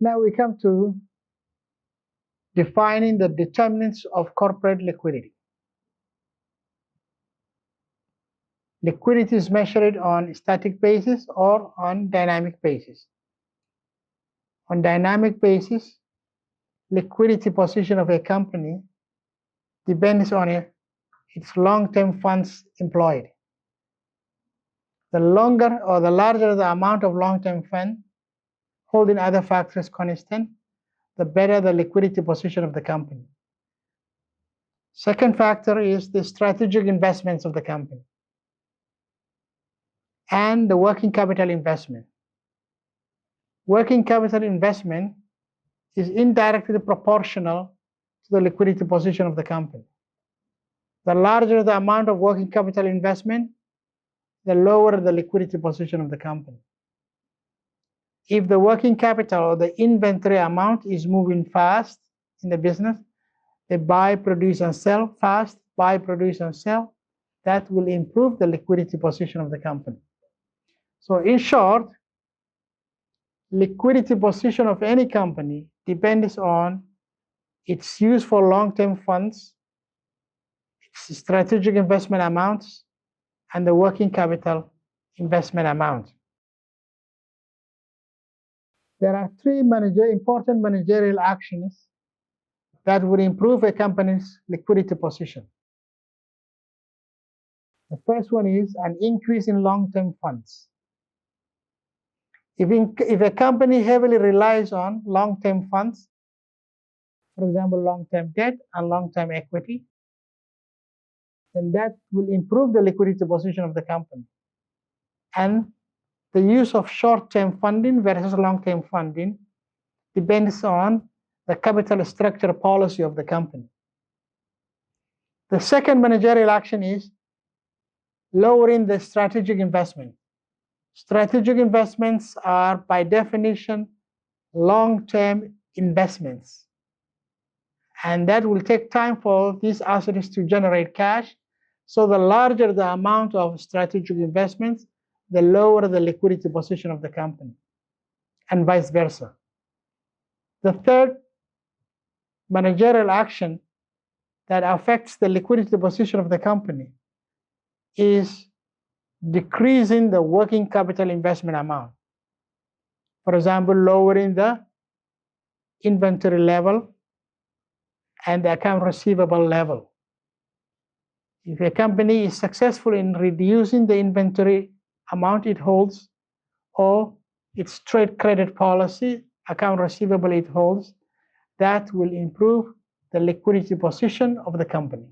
Now we come to defining the determinants of corporate liquidity. Liquidity is measured on static basis or on dynamic basis. On dynamic basis, liquidity position of a company depends on its long-term funds employed. The longer or the larger the amount of long-term fund, holding other factors constant, the better the liquidity position of the company. Second factor is the strategic investments of the company and the working capital investment. Working capital investment is indirectly proportional to the liquidity position of the company. The larger the amount of working capital investment, the lower the liquidity position of the company. If the working capital or the inventory amount is moving fast in the business, they buy, produce, and sell fast, buy, produce, and sell, that will improve the liquidity position of the company. So in short, liquidity position of any company depends on its use for long-term funds, its strategic investment amounts, and the working capital investment amount. There are three important managerial actions that would improve a company's liquidity position. The first one is an increase in long-term funds. If a company heavily relies on long-term funds, for example, long-term debt and long-term equity, then that will improve the liquidity position of the company. And the use of short-term funding versus long-term funding depends on the capital structure policy of the company. The second managerial action is lowering the strategic investment. Strategic investments are, by definition, long-term investments. And that will take time for these assets to generate cash. So the larger the amount of strategic investments, the lower the liquidity position of the company, and vice versa. The third managerial action that affects the liquidity position of the company is decreasing the working capital investment amount. For example, lowering the inventory level and the account receivable level. If a company is successful in reducing the inventory amount it holds or its trade credit policy, account receivable it holds, that will improve the liquidity position of the company.